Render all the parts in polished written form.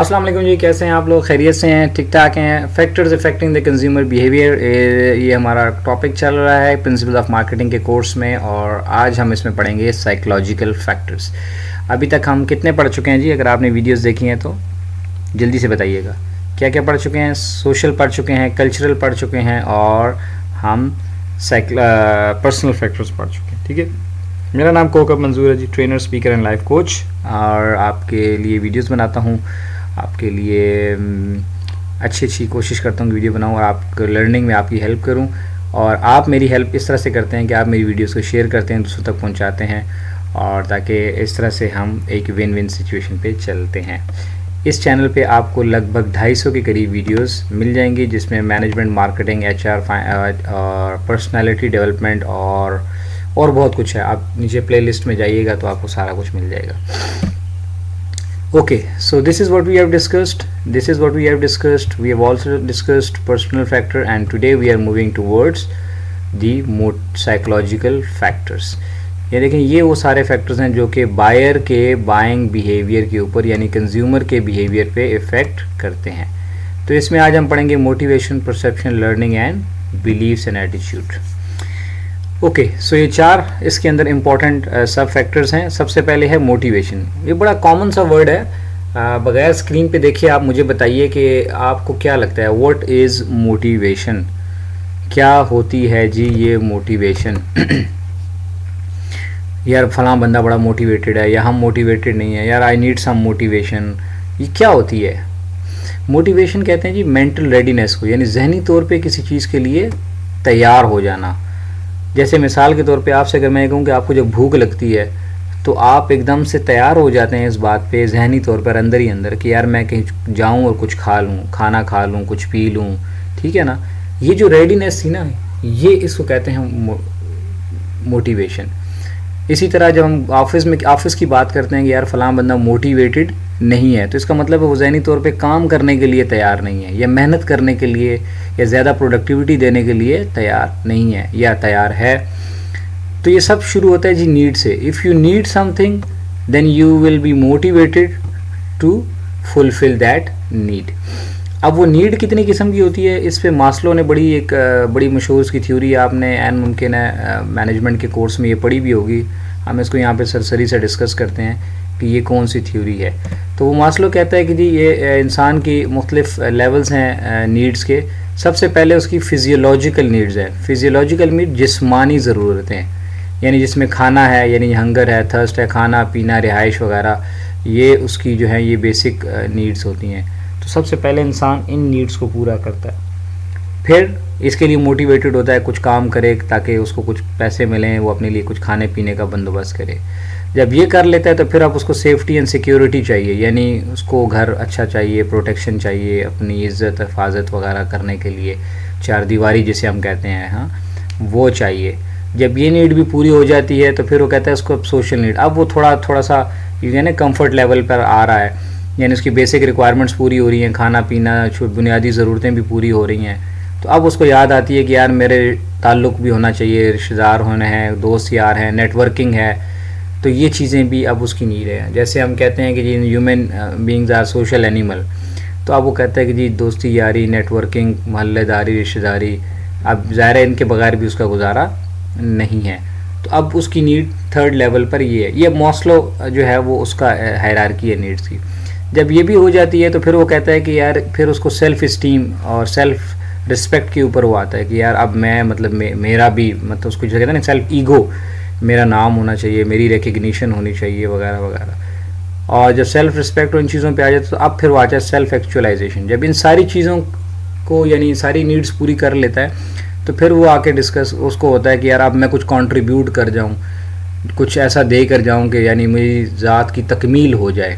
السلام علیکم جی، کیسے ہیں آپ لوگ؟ خیریت سے ہیں؟ ٹھیک ٹھاک ہیں؟ Factors affecting the consumer behaviour, یہ ہمارا ٹاپک چل رہا ہے پرنسپل آف مارکیٹنگ کے کورس میں، اور آج ہم اس میں پڑھیں گے سائیکلوجیکل فیکٹرز۔ ابھی تک ہم کتنے پڑھ چکے ہیں جی؟ اگر آپ نے ویڈیوز دیکھی ہیں تو جلدی سے بتائیے گا کیا کیا پڑھ چکے ہیں۔ سوشل پڑھ چکے ہیں، کلچرل پڑھ چکے ہیں، اور ہم پرسنل فیکٹرز پڑھ چکے ہیں۔ ٹھیک ہے، میرا نام کوکب منظور ہے ji, trainer, speaker and life coach, اور آپ کے لیے ویڈیوز بناتا ہوں، آپ کے لیے اچھی کوشش کرتا ہوں کہ ویڈیو بناؤں اور آپ کو لرننگ میں آپ کی ہیلپ کروں، اور آپ میری ہیلپ اس طرح سے کرتے ہیں کہ آپ میری ویڈیوز کو شیئر کرتے ہیں، دوسروں تک پہنچاتے ہیں، اور تاکہ اس طرح سے ہم ایک ون ون سچویشن پہ چلتے ہیں۔ اس چینل پہ آپ کو لگ بھگ 250 کے قریب ویڈیوز مل جائیں گی، جس میں مینجمنٹ، مارکیٹنگ، ایچ آر اور پرسنالٹی ڈیولپمنٹ اور بہت کچھ ہے۔ آپ نیچے پلے لسٹ میں جائیے گا تو آپ کو سارا کچھ مل جائے گا۔ Okay, so this is what we have discussed. We have also discussed personal factor, and today we are moving towards the psychological factors. یہ دیکھیں، یہ وہ سارے فیکٹرز ہیں جو کہ بائر کے بائنگ بیہیویئر کے اوپر، یعنی کنزیومر کے بیہیویئر پہ افیکٹ کرتے ہیں۔ تو اس میں آج ہم پڑھیں گے motivation, perception, learning and beliefs and attitude. Okay, so یہ 4 اس کے اندر امپورٹنٹ سب فیکٹرز ہیں۔ سب سے پہلے ہے موٹیویشن۔ یہ بڑا کامن سا ورڈ ہے، بغیر اسکرین پہ دیکھیے آپ مجھے بتائیے کہ آپ کو کیا لگتا ہے، واٹ از موٹیویشن؟ کیا ہوتی ہے جی یہ موٹیویشن؟ یار فلاں بندہ بڑا موٹیویٹڈ ہے، یا ہم موٹیویٹڈ نہیں ہیں، یار آئی نیڈ سم موٹیویشن۔ یہ کیا ہوتی ہے؟ موٹیویشن کہتے ہیں جی مینٹل ریڈینس کو، یعنی ذہنی طور پہ کسی چیز کے لیے تیار ہو جانا۔ جیسے مثال کے طور پہ آپ سے اگر میں کہوں کہ آپ کو جب بھوک لگتی ہے تو آپ ایک دم سے تیار ہو جاتے ہیں اس بات پہ ذہنی طور پر اندر ہی اندر کہ یار میں کہیں جاؤں اور کچھ کھا لوں، کھانا کھا لوں، کچھ پی لوں، ٹھیک ہے نا۔ یہ جو ریڈینس تھی نا، یہ اس کو کہتے ہیں موٹیویشن۔ اسی طرح جب ہم آفس کی بات کرتے ہیں کہ یار فلاں بندہ موٹیویٹڈ نہیں ہے، تو اس کا مطلب ہے وہ ذہنی طور پہ کام کرنے کے لیے تیار نہیں ہے، یا محنت کرنے کے لیے، یا زیادہ پروڈکٹیوٹی دینے کے لیے تیار نہیں ہے، یا تیار ہے۔ تو یہ سب شروع ہوتا ہے جی نیڈ سے۔ If you need something then you will be motivated to fulfil that need. اب وہ نیڈ کتنی قسم کی ہوتی ہے، اس پہ ماسلو نے بڑی مشہور اس کی تھیوری، آپ نے ممکن ہے مینجمنٹ کے کورس میں یہ پڑھی بھی ہوگی، ہم اس کو یہاں پہ سرسری سے ڈسکس کرتے ہیں کہ یہ کون سی تھیوری ہے۔ تو وہ ماسلو کہتا ہے کہ جی یہ انسان کی مختلف لیولز ہیں نیڈز کے۔ سب سے پہلے اس کی فزیولوجیکل نیڈز ہے۔ فزیولوجیکل نیڈ جسمانی ضرورتیں، یعنی جس میں کھانا ہے، یعنی ہنگر ہے، تھرسٹ ہے، کھانا پینا، رہائش وغیرہ، یہ اس کی جو ہے یہ بیسک نیڈز ہوتی ہیں۔ تو سب سے پہلے انسان ان نیڈز کو پورا کرتا ہے، پھر اس کے لیے موٹیویٹڈ ہوتا ہے کچھ کام کرے تاکہ اس کو کچھ پیسے ملیں، وہ اپنے لیے کچھ کھانے پینے کا بندوبست کرے۔ جب یہ کر لیتا ہے تو پھر اب اس کو سیفٹی اینڈ سیکیورٹی چاہیے، یعنی اس کو گھر اچھا چاہیے، پروٹیکشن چاہیے، اپنی عزت حفاظت وغیرہ کرنے کے لیے، 4 دیواری جسے ہم کہتے ہیں، ہاں وہ چاہیے۔ جب یہ نیڈ بھی پوری ہو جاتی ہے تو پھر وہ کہتا ہے اس کو اب سوشل نیڈ۔ اب وہ تھوڑا سا یعنی کمفرٹ لیول پر آ رہا ہے، یعنی اس کی بیسک ریکوائرمنٹس پوری ہو رہی ہیں، کھانا پینا، بنیادی ضرورتیں بھی پوری ہو رہی ہیں۔ تو اب اس کو یاد آتی ہے کہ یار میرے تعلق بھی ہونا چاہیے، رشتہ دار ہونے ہیں، دوست یار ہیں، نیٹ ورکنگ ہے، تو یہ چیزیں بھی اب اس کی نیڈ ہے۔ جیسے ہم کہتے ہیں کہ جی human beings are social animal, تو اب وہ کہتا ہے کہ جی دوستی یاری، نیٹ ورکنگ، محلے داری، رشتہ داری، اب ظاہر ہے ان کے بغیر بھی اس کا گزارا نہیں ہے۔ تو اب اس کی نیڈ 3rd لیول پر یہ ہے۔ یہ ماسلو جو ہے وہ اس کا ہائرارکی ہے نیڈز کی۔ جب یہ بھی ہو جاتی ہے تو پھر وہ کہتا ہے کہ یار پھر اس کو سیلف اسٹیم اور سیلف رسپیکٹ کے اوپر وہ آتا ہے کہ یار اب میں مطلب میرا بھی مطلب اس کو جو کہتے ہیں نا سیلف ایگو، میرا نام ہونا چاہیے، میری ریکگنیشن ہونی چاہیے وغیرہ وغیرہ۔ اور جب سیلف رسپیکٹ اور ان چیزوں پہ آ جاتا ہے تو اب پھر وہ آتا ہے سیلف ایکچولائزیشن۔ جب ان ساری چیزوں کو یعنی ساری نیڈز پوری کر لیتا ہے تو پھر وہ آ کے ڈسکس اس کو ہوتا ہے کہ یار اب میں کچھ کنٹریبیوٹ کر جاؤں، کچھ ایسا دے کر جاؤں کہ یعنی میری ذات کی تکمیل ہو جائے،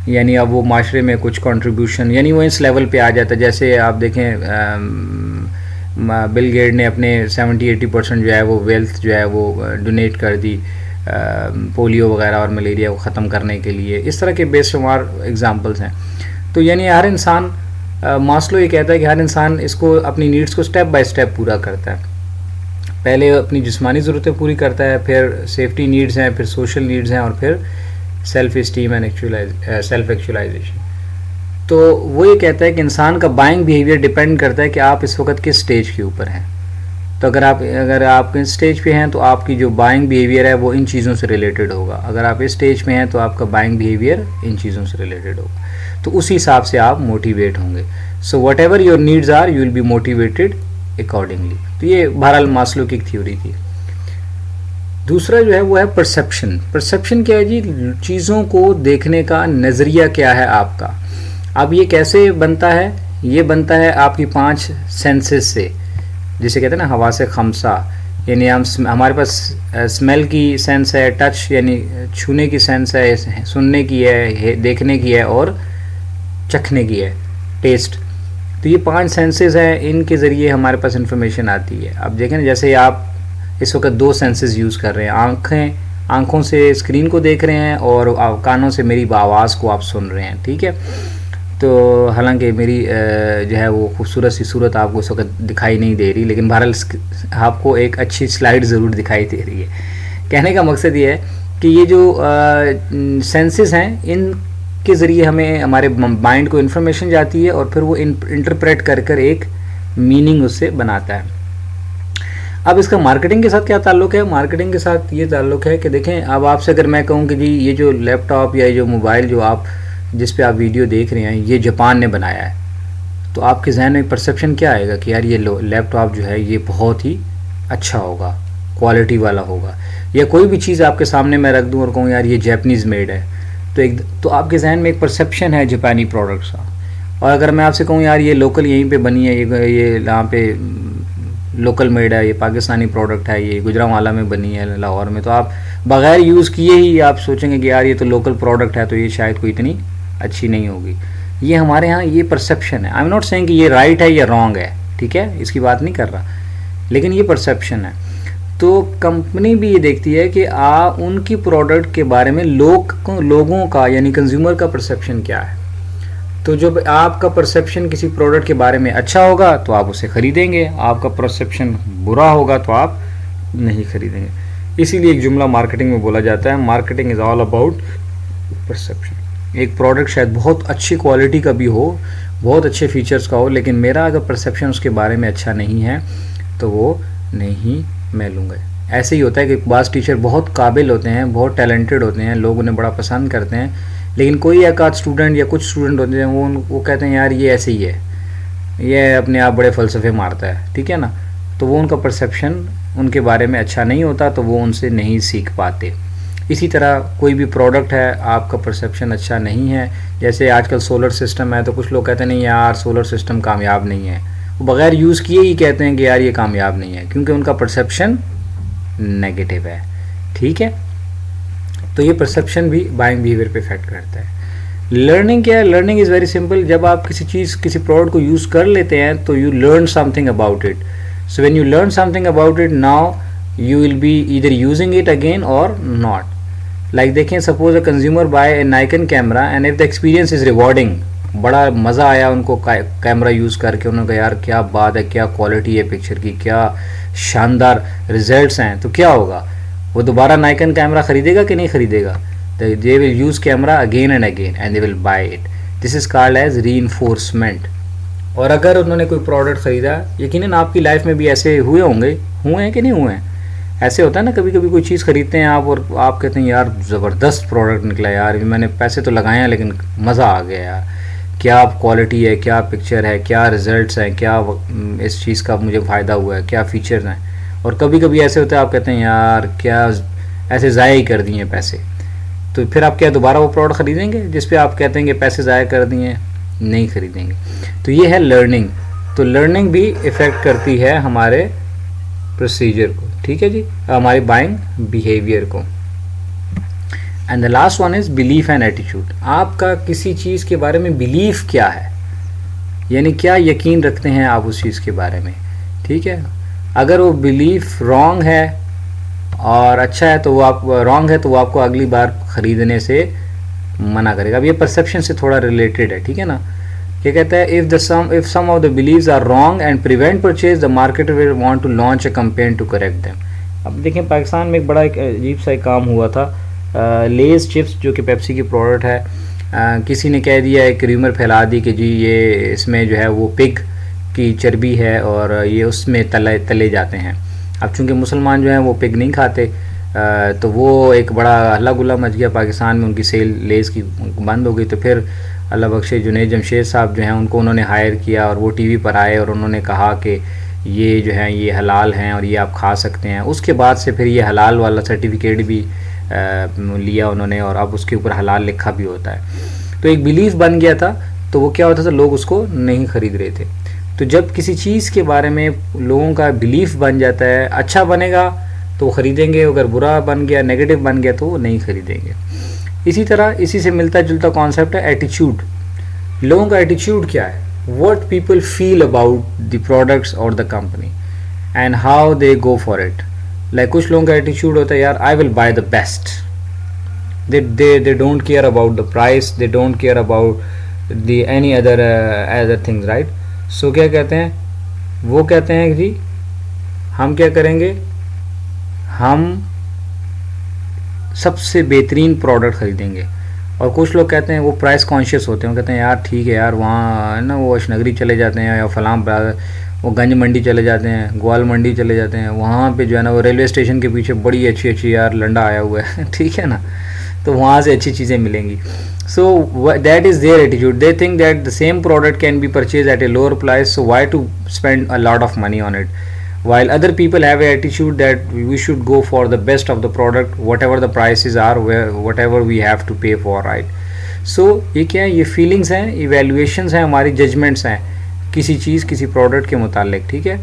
یعنی اب وہ معاشرے میں کچھ کنٹریبیوشن، یعنی وہ اس لیول پہ آ جاتا ہے۔ جیسے آپ دیکھیں بل گیٹ نے اپنے 70-80% جو ہے وہ ویلتھ جو ہے وہ ڈونیٹ کر دی پولیو وغیرہ اور ملیریا کو ختم کرنے کے لیے۔ اس طرح کے بے شمار اگزامپلس ہیں۔ تو یعنی ہر انسان، ماسلو یہ کہتا ہے کہ ہر انسان اس کو اپنی نیڈز کو سٹیپ بائی سٹیپ پورا کرتا ہے۔ پہلے اپنی جسمانی ضرورتیں پوری کرتا ہے، پھر سیفٹی نیڈز ہیں، پھر سوشل نیڈز ہیں، اور پھر self esteem and self actualisation. تو وہ یہ کہتا ہے کہ انسان کا بائنگ بیہیویئر ڈیپینڈ کرتا ہے کہ آپ اس وقت کس سٹیج کے اوپر ہیں. تو اگر آپ اس سٹیج پہ ہیں تو آپ کی جو بائنگ بیہیویئر ہے وہ ان چیزوں سے ریلیٹڈ ہوگا. اگر آپ اس سٹیج پہ ہیں تو آپ کا بائنگ بیہیویئر ان چیزوں سے ریلیٹڈ ہوگا. تو اسی حساب سے آپ موٹیویٹ ہوں گے. So whatever your needs are you will be motivated accordingly. تو یہ بہرحال ماسلو کی ایک تھیوری تھی. دوسرا جو ہے وہ ہے پرسیپشن. پرسیپشن کیا ہے جی؟ چیزوں کو دیکھنے کا نظریہ کیا ہے آپ کا. اب یہ کیسے بنتا ہے؟ یہ بنتا ہے آپ کی 5 سینسز سے، جسے کہتے ہیں نا حواس خمسہ. یعنی ہمارے پاس اسمیل کی سینس ہے، ٹچ یعنی چھونے کی سینس ہے، سننے کی ہے، دیکھنے کی ہے، اور چکھنے کی ہے، ٹیسٹ. تو یہ 5 سینسز ہیں، ان کے ذریعے ہمارے پاس انفارمیشن آتی ہے. اب دیکھیں نا، جیسے آپ اس وقت 2 سینسز یوز کر رہے ہیں. آنکھوں سے اسکرین کو دیکھ رہے ہیں اور کانوں سے میری آواز کو آپ سن رہے ہیں. ٹھیک ہے. تو حالانکہ میری جو ہے وہ خوبصورت سی صورت آپ کو اس وقت دکھائی نہیں دے رہی، لیکن بہرحال آپ کو ایک اچھی سلائیڈ ضرور دکھائی دے رہی ہے. کہنے کا مقصد یہ ہے کہ یہ جو سینسز ہیں، ان کے ذریعے ہمیں ہمارے مائنڈ کو انفارمیشن جاتی ہے اور پھر وہ انٹرپریٹ کر ایک میننگ اس سے بناتا ہے. اب اس کا مارکیٹنگ کے ساتھ کیا تعلق ہے؟ مارکیٹنگ کے ساتھ یہ تعلق ہے کہ دیکھیں، اب آپ سے اگر میں کہوں کہ جی یہ جو لیپ ٹاپ یا یہ جو موبائل جو آپ جس پہ آپ ویڈیو دیکھ رہے ہیں یہ جاپان نے بنایا ہے، تو آپ کے ذہن میں پرسیپشن کیا آئے گا کہ یار یہ لیپ ٹاپ جو ہے یہ بہت ہی اچھا ہوگا، کوالٹی والا ہوگا. یا کوئی بھی چیز آپ کے سامنے میں رکھ دوں اور کہوں یار یہ جیپنیز میڈ ہے، تو آپ کے ذہن میں ایک پرسیپشن ہے جاپانی پروڈکٹس کا. اور اگر میں آپ سے کہوں یار یہ لوکل یہیں پہ بنی ہے، یہ یہاں پہ لوکل میڈ ہے، یہ پاکستانی پروڈکٹ ہے، یہ گجرانوالہ میں بنی ہے لاہور میں، تو آپ بغیر یوز کیے ہی آپ سوچیں گے کہ یار یہ تو لوکل پروڈکٹ ہے، تو یہ شاید کوئی اتنی اچھی نہیں ہوگی. یہ ہمارے ہاں یہ پرسیپشن ہے. آئی ایم ناٹ سیئنگ کہ یہ رائٹ ہے یا رانگ ہے، ٹھیک ہے، اس کی بات نہیں کر رہا، لیکن یہ پرسیپشن ہے. تو کمپنی بھی یہ دیکھتی ہے کہ ان کی پروڈکٹ کے بارے میں لوگوں کا یعنی کنزیومر کا پرسیپشن کیا ہے. تو جب آپ کا پرسیپشن کسی پروڈکٹ کے بارے میں اچھا ہوگا تو آپ اسے خریدیں گے، آپ کا پرسیپشن برا ہوگا تو آپ نہیں خریدیں گے. اسی لیے ایک جملہ مارکیٹنگ میں بولا جاتا ہے، marketing is all about perception. ایک پروڈکٹ شاید بہت اچھی کوالٹی کا بھی ہو، بہت اچھے فیچرز کا ہو، لیکن میرا اگر پرسیپشن اس کے بارے میں اچھا نہیں ہے تو وہ نہیں میں لوں گا. ایسے ہی ہوتا ہے کہ بعض ٹیچر بہت قابل ہوتے ہیں، بہت ٹیلنٹڈ ہوتے ہیں، لوگ انہیں بڑا پسند کرتے ہیں، لیکن کوئی ایک آدھ اسٹوڈنٹ یا کچھ اسٹوڈنٹ ہوتے ہیں وہ کہتے ہیں یار یہ ایسے ہی ہے، یہ اپنے آپ بڑے فلسفے مارتا ہے، ٹھیک ہے نا. تو وہ ان کا پرسیپشن ان کے بارے میں اچھا نہیں ہوتا، تو وہ ان سے نہیں سیکھ پاتے. اسی طرح کوئی بھی پروڈکٹ ہے، آپ کا پرسیپشن اچھا نہیں ہے، جیسے آج کل سولر سسٹم ہے، تو کچھ لوگ کہتے ہیں نہیں یار سولر سسٹم کامیاب نہیں ہے، وہ بغیر یوز کیے ہی کہتے ہیں کہ یار یہ کامیاب نہیں ہے، کیونکہ ان کا پرسیپشن نیگیٹو ہے. ٹھیک ہے. تو یہ پرسیپشن بھی بائنگ بیہیویئر پہ افیکٹ کرتا ہے. لرننگ کیا ہے؟ Learning is very simple. جب آپ کسی پروڈکٹ کو یوز کر لیتے ہیں تو you learn something about it. So when you learn something about it, now you will be either using it again or not. Like دیکھیں، suppose a consumer buy a Nikon camera and if the experience is rewarding, بڑا مزہ آیا ان کو camera use کر کے، انہوں نے کہا یار کیا بات ہے، کیا کوالٹی ہے پکچر کی، کیا شاندار ریزلٹس ہیں، تو کیا ہوگا؟ وہ دوبارہ نائکن کیمرہ خریدے گا کہ نہیں خریدے گا؟ they will use camera again and again and they will buy it. This is called as reinforcement. اور اگر انہوں نے کوئی پروڈکٹ خریدا، یقیناً آپ کی لائف میں بھی ایسے ہوئے ہیں کہ نہیں ہوئے ہیں؟ ایسے ہوتا ہے نا، کبھی کبھی کوئی چیز خریدتے ہیں آپ اور آپ کہتے ہیں یار زبردست پروڈکٹ نکلا یار، میں نے پیسے تو لگائے ہیں لیکن مزہ آ گیا یار، کیا کوالٹی ہے، کیا پکچر ہے، کیا ریزلٹس ہیں، کیا اس چیز کا مجھے فائدہ ہوا ہے، کیا فیچرز ہیں. اور کبھی کبھی ایسے ہوتا ہے آپ کہتے ہیں یار کیا ایسے ضائع ہی کر دیے پیسے. تو پھر آپ کیا دوبارہ وہ پروڈکٹ خریدیں گے جس پہ آپ کہتے ہیں کہ پیسے ضائع کر دیے؟ نہیں خریدیں گے. تو یہ ہے لرننگ. تو لرننگ بھی افیکٹ کرتی ہے ہمارے پروسیجر کو، ٹھیک ہے جی، ہماری بائنگ بیہیویئر کو. And the last one is belief and attitude. آپ کا کسی چیز کے بارے میں بلیف کیا ہے، یعنی کیا یقین رکھتے ہیں آپ اس چیز کے بارے میں. ٹھیک ہے. اگر وہ بلیف رانگ ہے اور اچھا ہے تو وہ آپ رانگ ہے تو وہ آپ کو اگلی بار خریدنے سے منع کرے گا. اب یہ پرسیپشن سے تھوڑا ریلیٹڈ ہے، ٹھیک ہے نا. کیا کہتا ہے، if some of the beliefs are wrong and prevent purchase, the marketer will want to launch a campaign to correct them. اب دیکھیں پاکستان میں ایک بڑا عجیب سا کام ہوا تھا. لیز چپس جو کہ پیپسی کی پروڈکٹ ہے، کسی نے کہہ دیا ایک ریومر پھیلا دی کہ جی یہ اس میں جو ہے وہ پگ کی چربی ہے اور یہ اس میں تلے جاتے ہیں. اب چونکہ مسلمان جو ہیں وہ پگ نہیں کھاتے تو وہ ایک بڑا ہلا گلا مچ گیا پاکستان میں، ان کی سیل لیز کی بند ہو گئی. تو پھر اللہ بخشے جنید جمشید صاحب جو ہیں ان کو انہوں نے ہائر کیا اور وہ ٹی وی پر آئے اور انہوں نے کہا کہ یہ جو ہیں یہ حلال ہیں اور یہ آپ کھا سکتے ہیں. اس کے بعد سے پھر یہ حلال والا سرٹیفکیٹ بھی لیا انہوں نے اور اب اس کے اوپر حلال لکھا بھی ہوتا ہے. تو ایک بیلیف بن گیا تھا، تو وہ کیا ہوتا تھا، لوگ اس کو نہیں خرید رہے تھے. تو جب کسی چیز کے بارے میں لوگوں کا بیلیف بن جاتا ہے، اچھا بنے گا تو وہ خریدیں گے، اگر برا بن گیا، نیگیٹو بن گیا تو وہ نہیں خریدیں گے. اسی طرح اسی سے ملتا جلتا کانسیپٹ ہے ایٹیچیوڈ. لوگوں کا ایٹیچیوڈ کیا ہے؟ What people feel about the products اور the company and how they go for it. Like کچھ لوگوں کا ایٹیچیوڈ ہوتا ہے یار آئی will by the best. they don't care about the price, they don't care about the any other things, right? So کیا کہتے ہیں وہ کہتے ہیں جی ہم کیا کریں گے، ہم سب سے بہترین پروڈکٹ خریدیں گے. اور کچھ لوگ کہتے ہیں وہ پرائس کانشیس ہوتے ہیں، وہ کہتے ہیں یار ٹھیک ہے یار وہاں نا وہ اشنگری چلے جاتے ہیں یا فلاں وہ گنج منڈی چلے جاتے ہیں، گوال منڈی چلے جاتے ہیں، وہاں پہ جو ہے نا وہ ریلوے اسٹیشن کے پیچھے بڑی اچھی یار لنڈا آیا ہوا ہے ٹھیک ہے نا، تو وہاں سے اچھی چیزیں ملیں گی. So that is their attitude. They think that the same product can be purchase at a lower price, so why to spend a lot of money on it. while other people have an attitude that we should go for the best of the product whatever the prices are, whatever we have to pay for, right? so یہ کیا ہے، یہ feelings ہیں، evaluations ہیں، ہماری judgments ہیں کسی چیز کسی پروڈکٹ کے متعلق، ٹھیک ہے.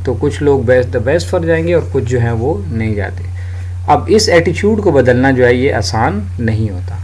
تو کچھ لوگ the best پر جائیں گے اور کچھ جو ہیں وہ نہیں جاتے. اب اس ایٹیچیوڈ کو بدلنا جو ہے یہ آسان نہیں ہوتا.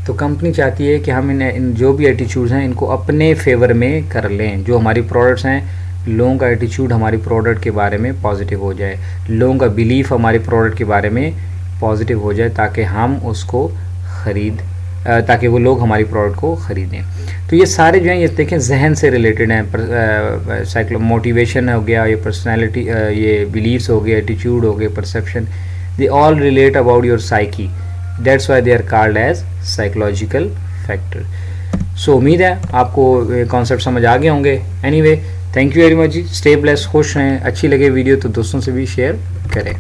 تو کمپنی چاہتی ہے کہ ہم ان جو بھی ایٹیچیوڈز ہیں ان کو اپنے فیور میں کر لیں. جو ہماری پروڈکٹس ہیں لوگوں کا ایٹیچیوڈ ہماری پروڈکٹ کے بارے میں پازیٹیو ہو جائے، لوگوں کا بیلیف ہماری پروڈکٹ کے بارے میں پازیٹیو ہو جائے تاکہ ہم اس کو تاکہ وہ لوگ ہماری پروڈکٹ کو خریدیں. تو یہ سارے جو ہیں یہ دیکھیں ذہن سے ریلیٹڈ ہیں. موٹیویشن ہو گیا، یہ پرسنالٹی، یہ بیلیفس ہو گیا، ایٹیچیوڈ ہو گیا، perception, they all relate about your psyche. That's why they are called as psychological factor. So امید ہے آپ کو کانسیپٹ سمجھ آ گئے ہوں گے. Anyway thank you very much جی. اسٹے بلیس، خوش رہیں. اچھی لگے ویڈیو تو دوستوں سے بھی شیئر کریں.